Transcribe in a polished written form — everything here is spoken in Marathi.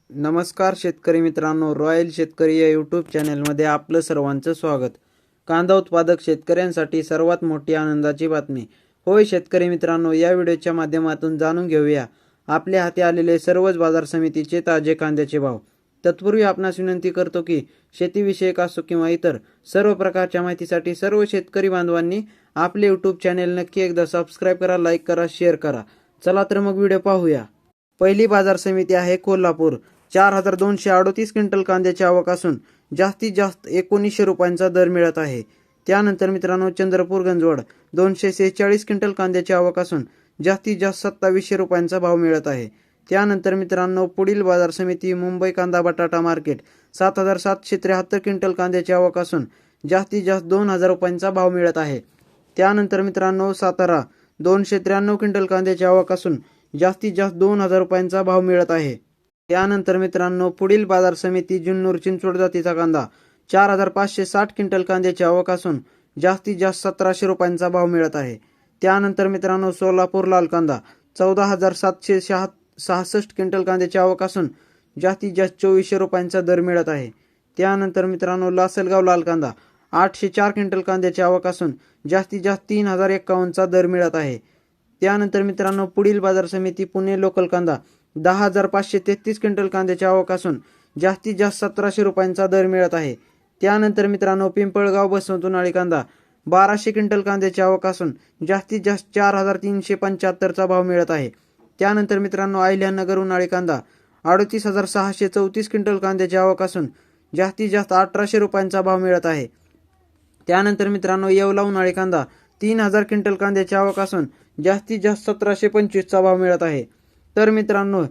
नमस्कार शेतकरी मित्रांनो, रॉयल शेतकरी या यूट्यूब चॅनलमध्ये आपलं सर्वांचं स्वागत. कांदा उत्पादक शेतकऱ्यांसाठी सर्वात मोठी आनंदाची बातमी. होय शेतकरी मित्रांनो, या व्हिडिओच्या माध्यमातून जाणून घेऊया आपल्या हाती आलेले सर्वच बाजार समितीचे ताजे कांद्याचे भाव. तत्पूर्वी आपणास विनंती करतो की शेतीविषयक असो किंवा इतर सर्व प्रकारच्या माहितीसाठी सर्व शेतकरी बांधवांनी आपले यूट्यूब चॅनल नक्की एकदा सबस्क्राईब करा, लाईक करा, शेअर करा. चला तर मग व्हिडिओ पाहूया. पहिली बाजार समिती आहे कोल्हापूर. 4,238 क्विंटल कांद्याची आवक असून जास्तीत जास्त 1900 रुपयांचा दर मिळत आहे. त्यानंतर मित्रांनो चंद्रपूर गंजवड 246 क्विंटल कांद्याची आवक असून जास्तीत जास्त 2700 रुपयांचा भाव मिळत आहे. त्यानंतर मित्रांनो पुढील बाजार समिती मुंबई कांदा बटाटा मार्केट 7,773 क्विंटल कांद्याची आवक असून जास्तीत जास्त 2000 रुपयांचा भाव मिळत आहे. त्यानंतर मित्रांनो सातारा 293 क्विंटल कांद्याची आवक असून जास्तीत जास्त 2000 रुपयांचा भाव मिळत आहे. त्यानंतर मित्रांनो पुढील बाजार समिती जुन्नर चिंचवड जातीचा कांदा 4,560 क्विंटल कांद्याची आवक असून जास्तीत जास्त 1700 रुपयांचा भाव मिळत आहे. त्यानंतर मित्रांनो सोलापूर लाल कांदा 14,766 क्विंटल कांद्याची आवक असून जास्तीत जास्त 2400 रुपयांचा दर मिळत आहे. त्यानंतर मित्रांनो लासलगाव लाल कांदा 804 क्विंटल कांद्याची आवक असून जास्तीत जास्त 3051चा दर मिळत आहे. त्यानंतर मित्रांनो पुढील बाजार समिती पुणे लोकल कांदा 10,533 क्विंटल कांद्याची आवक असून जास्तीत जास्त 1700 रुपयांचा दर मिळत आहे. त्यानंतर मित्रांनो पिंपळगाव बसवंतुनाळी कांदा 1200 क्विंटल कांद्याची आवक असून जास्तीत जास्त 4375चा भाव मिळत आहे. त्यानंतर मित्रांनो अहिल्यानगर उन्हाळी कांदा 38,634 क्विंटल कांद्याची आवक असून जास्तीत जास्त 1800 रुपयांचा भाव मिळत आहे. त्यानंतर मित्रांनो येवला उन्हाळी कांदा 3000 क्विंटल कांद्याची आवक असून जास्तीत जास्त 1725चा भाव मिळत आहे. तर मित्रांनो